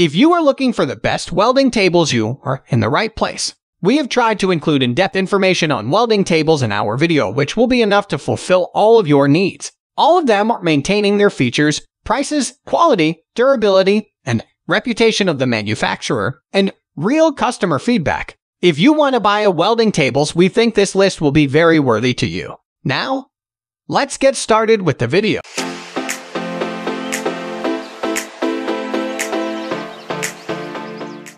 If you are looking for the best welding tables, you are in the right place. We have tried to include in-depth information on welding tables in our video, which will be enough to fulfill all of your needs. All of them are maintaining their features, prices, quality, durability, and reputation of the manufacturer, and real customer feedback. If you want to buy a welding tables, we think this list will be very worthy to you. Now, let's get started with the video.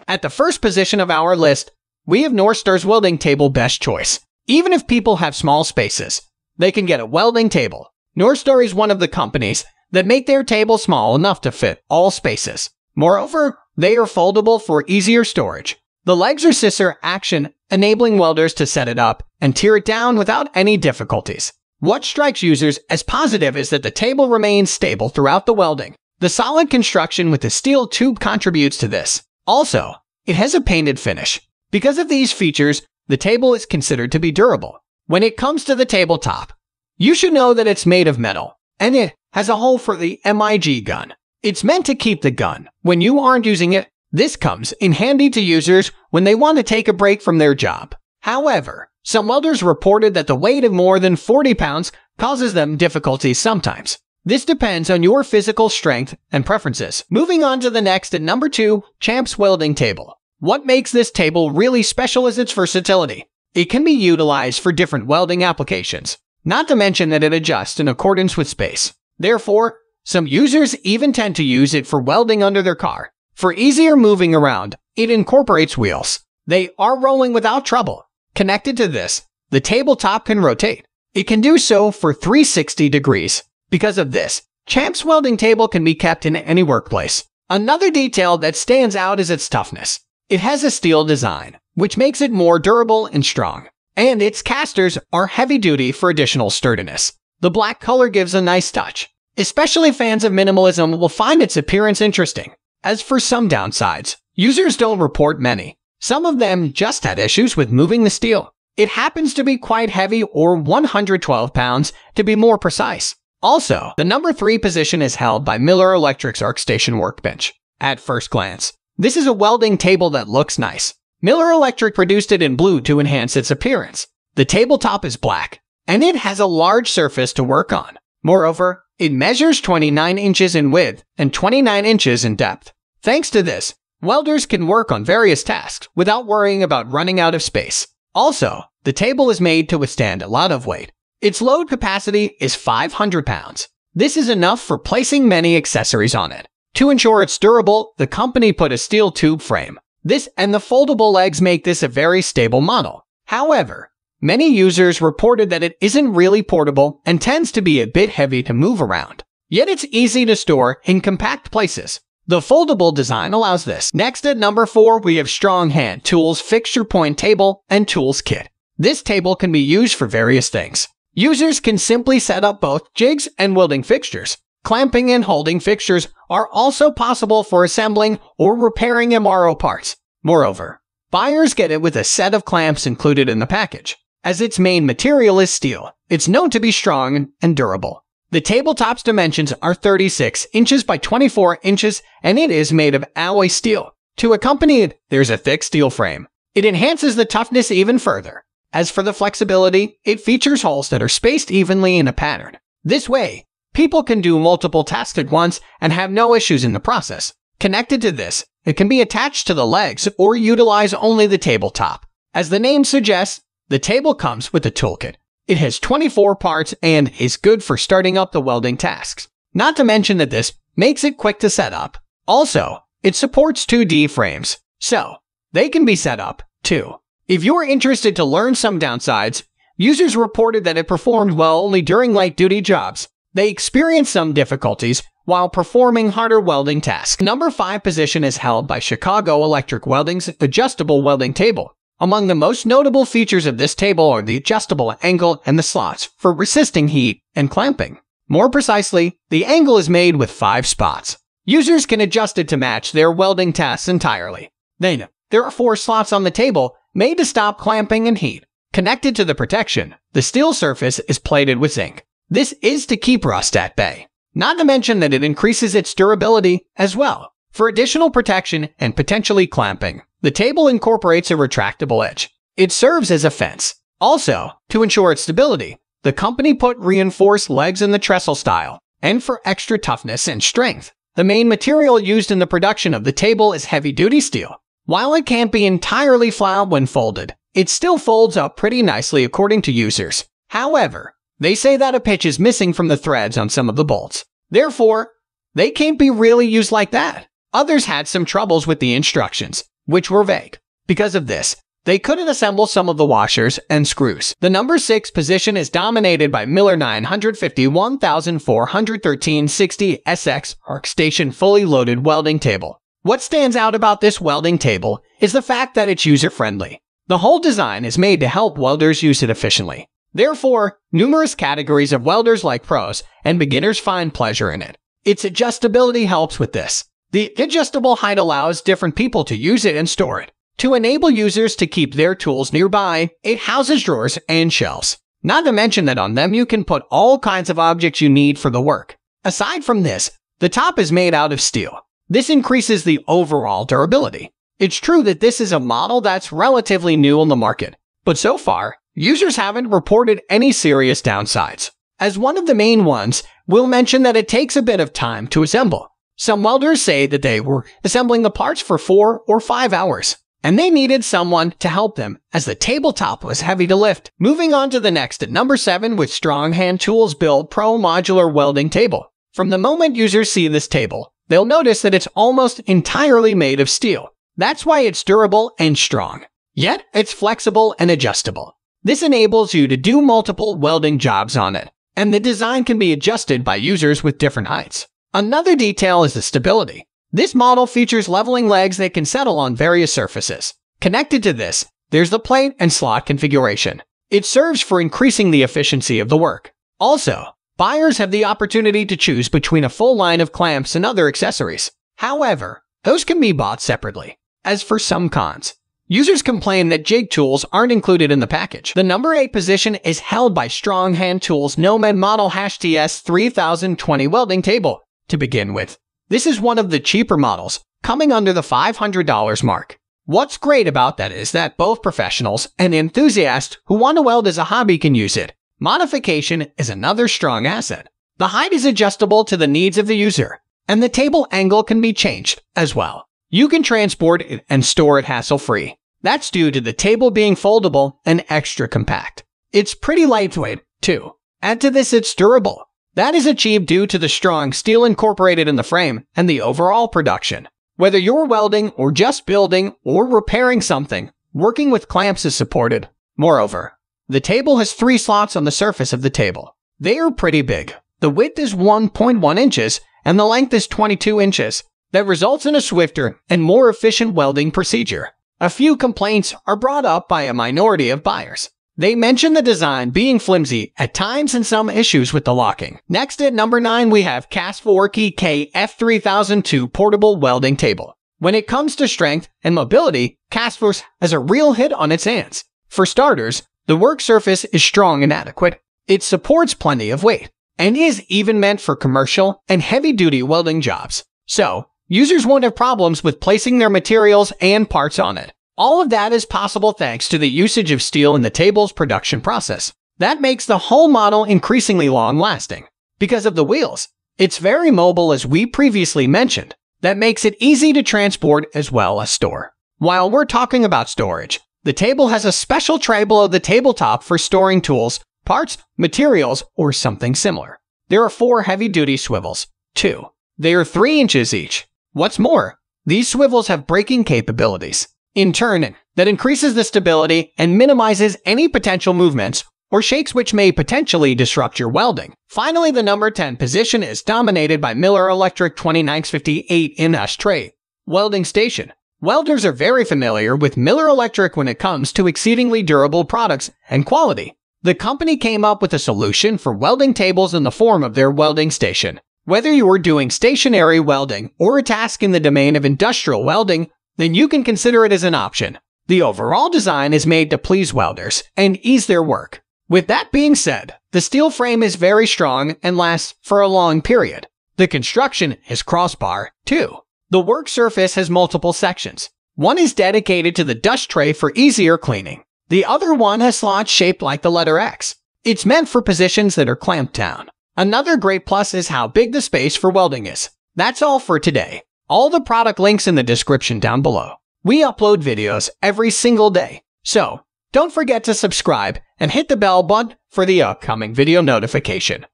At the first position of our list, we have Norstar's welding table best choice. Even if people have small spaces, they can get a welding table. Norstar is one of the companies that make their table small enough to fit all spaces. Moreover, they are foldable for easier storage. The legs are scissor action, enabling welders to set it up and tear it down without any difficulties. What strikes users as positive is that the table remains stable throughout the welding. The solid construction with the steel tube contributes to this. Also, it has a painted finish. Because of these features, the table is considered to be durable. When it comes to the tabletop, you should know that it's made of metal, and it has a hole for the MIG gun. It's meant to keep the gun when you aren't using it. This comes in handy to users when they want to take a break from their job. However, some welders reported that the weight of more than 40 pounds causes them difficulties sometimes. This depends on your physical strength and preferences. Moving on to the next at number 2, Champ's Welding Table. What makes this table really special is its versatility. It can be utilized for different welding applications, not to mention that it adjusts in accordance with space. Therefore, some users even tend to use it for welding under their car. For easier moving around, it incorporates wheels. They are rolling without trouble. Connected to this, the tabletop can rotate. It can do so for 360 degrees. Because of this, Champ's welding table can be kept in any workplace. Another detail that stands out is its toughness. It has a steel design, which makes it more durable and strong. And its casters are heavy-duty for additional sturdiness. The black color gives a nice touch. Especially fans of minimalism will find its appearance interesting. As for some downsides, users don't report many. Some of them just had issues with moving the steel. It happens to be quite heavy, or 112 pounds to be more precise. Also, the number 3 position is held by Miller Electric's ArcStation Workbench. At first glance, this is a welding table that looks nice. Miller Electric produced it in blue to enhance its appearance. The tabletop is black, and it has a large surface to work on. Moreover, it measures 29 inches in width and 29 inches in depth. Thanks to this, welders can work on various tasks without worrying about running out of space. Also, the table is made to withstand a lot of weight. Its load capacity is 500 pounds. This is enough for placing many accessories on it. To ensure it's durable, the company put a steel tube frame. This and the foldable legs make this a very stable model. However, many users reported that it isn't really portable and tends to be a bit heavy to move around. Yet it's easy to store in compact places. The foldable design allows this. Next at number 4, we have Strong Hand Tools Fixture Point Table and Tools Kit. This table can be used for various things. Users can simply set up both jigs and welding fixtures. Clamping and holding fixtures are also possible for assembling or repairing MRO parts. Moreover, buyers get it with a set of clamps included in the package. As its main material is steel, it's known to be strong and durable. The tabletop's dimensions are 36 inches by 24 inches, and it is made of alloy steel. To accompany it, there's a thick steel frame. It enhances the toughness even further. As for the flexibility, it features holes that are spaced evenly in a pattern. This way, people can do multiple tasks at once and have no issues in the process. Connected to this, it can be attached to the legs or utilize only the tabletop. As the name suggests, the table comes with a toolkit. It has 24 parts and is good for starting up the welding tasks. Not to mention that this makes it quick to set up. Also, it supports 2D frames, so they can be set up too. If you're interested to learn some downsides, users reported that it performed well only during light-duty jobs. They experienced some difficulties while performing harder welding tasks. Number 5 position is held by Chicago Electric Welding's Adjustable Welding Table. Among the most notable features of this table are the adjustable angle and the slots for resisting heat and clamping. More precisely, the angle is made with 5 spots. Users can adjust it to match their welding tasks entirely. Then, there are 4 slots on the table made to stop clamping and heat. Connected to the protection, the steel surface is plated with zinc. This is to keep rust at bay. Not to mention that it increases its durability as well. For additional protection and potentially clamping, the table incorporates a retractable edge. It serves as a fence. Also, to ensure its stability, the company put reinforced legs in the trestle style. And for extra toughness and strength, the main material used in the production of the table is heavy-duty steel. While it can't be entirely flat when folded, it still folds up pretty nicely according to users. However, they say that a pitch is missing from the threads on some of the bolts. Therefore, they can't be really used like that. Others had some troubles with the instructions, which were vague. Because of this, they couldn't assemble some of the washers and screws. The number 6 position is dominated by Miller 951,413-60SX ArcStation fully loaded welding table. What stands out about this welding table is the fact that it's user-friendly. The whole design is made to help welders use it efficiently. Therefore, numerous categories of welders like pros and beginners find pleasure in it. Its adjustability helps with this. The adjustable height allows different people to use it and store it. To enable users to keep their tools nearby, it houses drawers and shelves. Not to mention that on them you can put all kinds of objects you need for the work. Aside from this, the top is made out of steel. This increases the overall durability. It's true that this is a model that's relatively new on the market, but so far, users haven't reported any serious downsides. As one of the main ones, we'll mention that it takes a bit of time to assemble. Some welders say that they were assembling the parts for 4 or 5 hours, and they needed someone to help them as the tabletop was heavy to lift. Moving on to the next at number 7 with Strong Hand Tools Build Pro Modular Welding Table. From the moment users see this table, they'll notice that it's almost entirely made of steel. That's why it's durable and strong. Yet, it's flexible and adjustable. This enables you to do multiple welding jobs on it, and the design can be adjusted by users with different heights. Another detail is the stability. This model features leveling legs that can settle on various surfaces. Connected to this, there's the plate and slot configuration. It serves for increasing the efficiency of the work. Also, buyers have the opportunity to choose between a full line of clamps and other accessories. However, those can be bought separately. As for some cons, users complain that jig tools aren't included in the package. The number 8 position is held by Strong Hand Tools Nomad Model #TS3020 Welding Table. To begin with, this is one of the cheaper models, coming under the $500 mark. What's great about that is that both professionals and enthusiasts who want to weld as a hobby can use it. Modification is another strong asset. The height is adjustable to the needs of the user, and the table angle can be changed as well. You can transport it and store it hassle-free. That's due to the table being foldable and extra compact. It's pretty lightweight, too. Add to this, it's durable. That is achieved due to the strong steel incorporated in the frame and the overall production. Whether you're welding or just building or repairing something, working with clamps is supported. Moreover, the table has 3 slots on the surface of the table. They are pretty big. The width is 1.1 inches and the length is 22 inches. That results in a swifter and more efficient welding procedure. A few complaints are brought up by a minority of buyers. They mention the design being flimsy at times and some issues with the locking. Next at number 9 we have Kaspersky KF3002 Portable Welding Table. When it comes to strength and mobility, Kaspersky has a real hit on its hands. For starters, the work surface is strong and adequate. It supports plenty of weight, and is even meant for commercial and heavy-duty welding jobs. So, users won't have problems with placing their materials and parts on it. All of that is possible thanks to the usage of steel in the table's production process. That makes the whole model increasingly long-lasting. Because of the wheels, it's very mobile as we previously mentioned. That makes it easy to transport as well as store. While we're talking about storage, the table has a special tray below the tabletop for storing tools, parts, materials, or something similar. There are 4 heavy-duty swivels, 2. They are 3 inches each. What's more, these swivels have braking capabilities. In turn, that increases the stability and minimizes any potential movements or shakes which may potentially disrupt your welding. Finally, the number 10 position is dominated by Miller Electric 2958-inch tray welding station. Welders are very familiar with Miller Electric when it comes to exceedingly durable products and quality. The company came up with a solution for welding tables in the form of their welding station. Whether you are doing stationary welding or a task in the domain of industrial welding, then you can consider it as an option. The overall design is made to please welders and ease their work. With that being said, the steel frame is very strong and lasts for a long period. The construction is crossbar, too. The work surface has multiple sections. One is dedicated to the dust tray for easier cleaning. The other one has slots shaped like the letter X. It's meant for positions that are clamped down. Another great plus is how big the space for welding is. That's all for today. All the product links in the description down below. We upload videos every single day, so don't forget to subscribe and hit the bell button for the upcoming video notification.